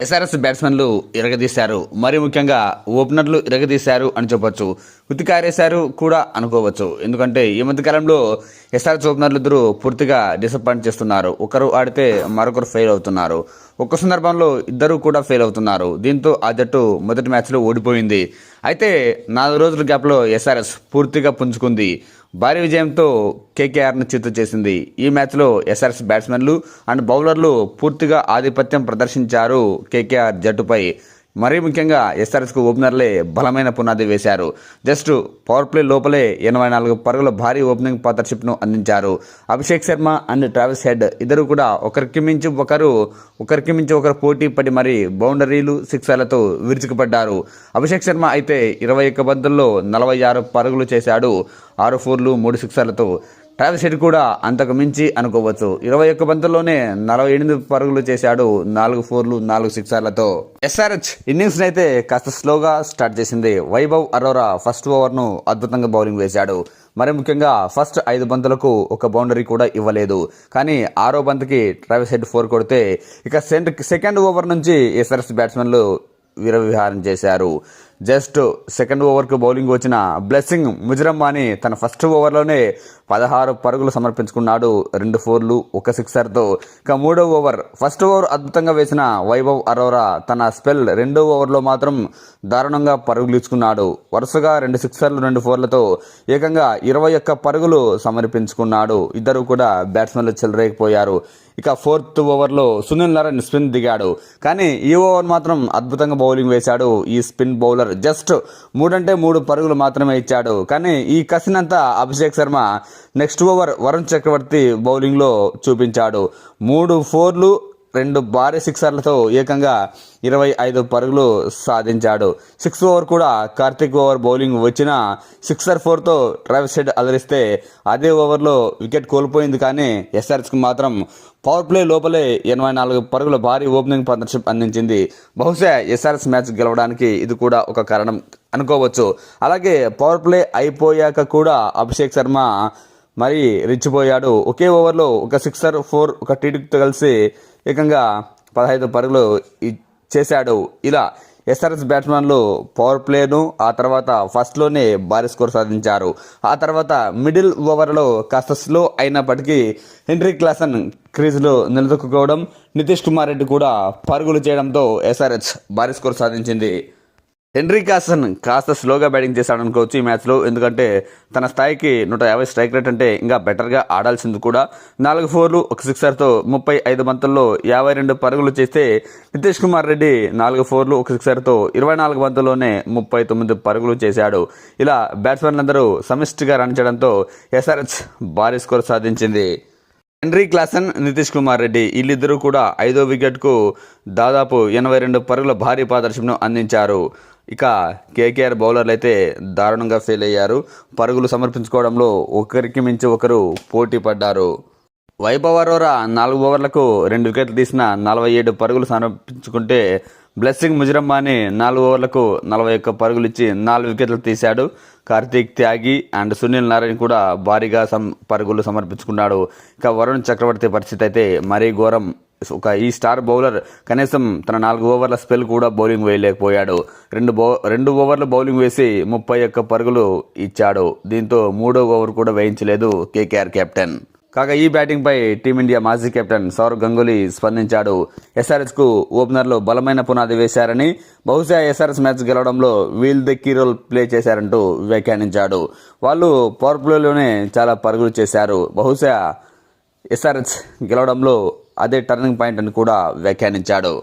SRS బ్యాట్స్మెన్లు ఇరగదీశారు. మరి ముఖ్యంగా ఓపెనర్లు ఇరగదీశారు అని చెప్పొచ్చు. ఉతికారేశారు కూడా అనుకోవచ్చు. ఎందుకంటే ఈ మధ్యకాలంలో ఎస్ఆర్ఎస్ ఓపెనర్లు ఇద్దరు పూర్తిగా డిసప్పాయింట్ చేస్తున్నారు. ఒకరు ఆడితే మరొకరు ఫెయిల్ అవుతున్నారు. ఒక్క సందర్భంలో ఇద్దరు కూడా ఫెయిల్ అవుతున్నారు. దీంతో ఆ జట్టు మొదటి మ్యాచ్లో ఓడిపోయింది. అయితే 4 రోజుల గ్యాప్లో ఎస్ఆర్ఎస్ పూర్తిగా పుంజుకుంది. భారీ విజయంతో కేకేఆర్ను చిత్తు చేసింది. ఈ మ్యాచ్లో ఎస్ఆర్ఎస్ బ్యాట్స్మెన్లు అండ్ బౌలర్లు పూర్తిగా ఆధిపత్యం ప్రదర్శించారు కేకేఆర్ జట్టుపై. మరీ ముఖ్యంగా ఎస్ఆర్ఎస్కు ఓపెనర్లే బలమైన పునాది వేశారు. జస్ట్ పవర్ ప్లే లోపలే 84 పరుగుల భారీ ఓపెనింగ్ పార్ట్నర్షిప్ను అందించారు. Abhishek Sharma and Travis head ఇద్దరు కూడా ఒకరికి మించి ఒకరు పోటీ పడి మరీ బౌండరీలు, సిక్సర్లతో విరుచుకుపడ్డారు. అభిషేక్ శర్మ అయితే 21 బంతుల్లో 46 పరుగులు చేశాడు. 6 ఫోర్లు 3 సిక్సర్లతో. ట్రావిస్ హెడ్ కూడా అంతకు మించి అనుకోవచ్చు. 21 బంతుల్లోనే 48 పరుగులు చేశాడు. 4 ఫోర్లు 4 సిక్సర్లతో. ఎస్ఆర్హెచ్ ఇన్నింగ్స్ అయితే కాస్త స్లోగా స్టార్ట్ చేసింది. వైభవ్ అరోరా ఫస్ట్ ఓవర్ను అద్భుతంగా బౌలింగ్ వేశాడు. మరి ముఖ్యంగా ఫస్ట్ 5 బంతులకు ఒక బౌండరీ కూడా ఇవ్వలేదు. కానీ 6వ బంతికి ట్రావిస్ హెడ్ 4 కొడితే ఇక సెకండ్ ఓవర్ నుంచి ఎస్ఆర్ఎస్ బ్యాట్స్మెన్లు వీరవిహారం చేశారు. జస్ట్ సెకండ్ ఓవర్కు బౌలింగ్ వచ్చిన బ్లెస్సింగ్ ముజరమ్మాని తన ఫస్ట్ ఓవర్లోనే 16 పరుగులు సమర్పించుకున్నాడు. 2 ఫోర్లు 1 సిక్సర్తో. ఇక 3వ ఓవర్ ఫస్ట్ ఓవర్ అద్భుతంగా వేసిన వైభవ్ అరోరా తన స్పెల్ 2వ ఓవర్లో మాత్రం దారుణంగా పరుగులు ఇచ్చుకున్నాడు. వరుసగా 2 సిక్సర్లు 2 ఫోర్లతో ఏకంగా 21 పరుగులు సమర్పించుకున్నాడు. ఇద్దరు కూడా బ్యాట్స్మెన్లు చెలరేగిపోయారు. ఇక 4th ఓవర్లో సునీల్ నారాయణ్ స్పిన్ దిగాడు. కానీ ఈ ఓవర్ మాత్రం అద్భుతంగా బౌలింగ్ వేశాడు. ఈ స్పిన్ బౌలర్ జస్ట్ 3 పరుగులు మాత్రమే ఇచ్చాడు. కానీ ఈ కసినంతా అభిషేక్ శర్మ నెక్స్ట్ ఓవర్ వరుణ్ చక్రవర్తి బౌలింగ్లో చూపించాడు. 3 ఫోర్లు 2 భారీ సిక్సర్లతో ఏకంగా 25 పరుగులు సాధించాడు. 6th ఓవర్ కూడా కార్తిక్ ఓవర్ బౌలింగ్ వచ్చిన సిక్సర్ 4తో ట్రావిస్ హెడ్ అలరిస్తే అదే ఓవర్లో వికెట్ కోల్పోయింది. కానీ ఎస్ఆర్ఎస్కి మాత్రం పవర్ ప్లే లోపలే 84 పరుగుల భారీ ఓపెనింగ్ పార్ట్నర్షిప్ అందించింది. బహుశా ఎస్ఆర్ఎస్ మ్యాచ్ గెలవడానికి ఇది కూడా ఒక కారణం అనుకోవచ్చు. అలాగే పవర్ ప్లే అయిపోయాక కూడా అభిషేక్ శర్మ మరి రెచ్చిపోయాడు. ఒకే ఓవర్లో ఒక సిక్సర్ 4 ఒక టీడీతో కలిసి ఏకంగా 15 పరుగులు చేశాడు. ఇలా ఎస్ఆర్ఎస్ బ్యాట్స్మెన్లు పవర్ ప్లేను ఆ తర్వాత ఫస్ట్లోనే భారీ స్కోర్ సాధించారు. ఆ తర్వాత మిడిల్ ఓవర్లో కాస్త స్లో అయినప్పటికీ హెన్రీ క్లాసన్ క్రీజ్లో నిలదొక్కుకోవడం, నితీష్ కుమార్ రెడ్డి కూడా పరుగులు చేయడంతో ఎస్ఆర్హెచ్ భారీ స్కోర్ సాధించింది. హెన్రీ క్లాసన్ కాస్త స్లోగా బ్యాటింగ్ చేశాడు అనుకోవచ్చు ఈ మ్యాచ్లో. ఎందుకంటే తన స్థాయికి 150 స్ట్రైక్ రేట్ అంటే ఇంకా బెటర్గా ఆడాల్సింది కూడా. 4 ఫోర్లు 1 సిక్సర్తో 35 బంతుల్లో 52 పరుగులు చేస్తే నితీష్ కుమార్ రెడ్డి 4 ఫోర్లు 1 సిక్సర్తో 24 బంతుల్లోనే 39 పరుగులు చేశాడు. ఇలా బ్యాట్స్మెన్లందరూ సమిష్టిగా రన్ చేయడంతో ఎస్ఆర్హెచ్ భారీ స్కోర్ సాధించింది. హెన్రీ క్లాసన్, నితీష్ కుమార్ రెడ్డి వీళ్ళిద్దరూ కూడా 5వ వికెట్కు దాదాపు 82 పరుగుల భారీ పార్ట్నర్షిప్ను అందించారు. ఇక కేకేఆర్ బౌలర్లు అయితే దారుణంగా ఫెయిల్ అయ్యారు. పరుగులు సమర్పించుకోవడంలో ఒకరికి మించి ఒకరు పోటీ పడ్డారు. వైభవ్ అరోరా 4 ఓవర్లకు 2 వికెట్లు తీసిన 47 పరుగులు సమర్పించుకుంటే బ్లెస్సింగ్ ముజరమ్మాని 4 ఓవర్లకు 41 పరుగులు ఇచ్చి 4 వికెట్లు తీశాడు. కార్తీక్ త్యాగి అండ్ సునీల్ నారాయణ్ కూడా భారీగా పరుగులు సమర్పించుకున్నాడు. ఇక వరుణ్ చక్రవర్తి పరిస్థితి అయితే మరీ ఘోరం. ఈ స్టార్ బౌలర్ కనీసం తన 4 ఓవర్ల స్పెల్ కూడా బౌలింగ్ వేయలేకపోయాడు. 2 ఓవర్లు బౌలింగ్ వేసి 31 పరుగులు ఇచ్చాడు. దీంతో 3వ ఓవర్ కూడా వేయించలేదు కేకేఆర్ కెప్టెన్. కాగా ఈ బ్యాటింగ్పై టీమిండియా మాజీ కెప్టెన్ సౌరవ్ గంగూలీ స్పందించాడు. ఎస్ఆర్ఎస్కు ఓపెనర్లు బలమైన పునాది వేశారని, బహుశా ఎస్ఆర్ఎస్ మ్యాచ్ గెలవడంలో వీళ్ళదే కీ రోల్ ప్లే చేశారంటూ వ్యాఖ్యానించాడు. వాళ్ళు పవర్ ప్లేలోనే చాలా పరుగులు చేశారు. బహుశా ఎస్ఆర్ఎస్ గెలవడంలో అదే టర్నింగ్ పాయింట్ అని కూడా వ్యాఖ్యానించాడు.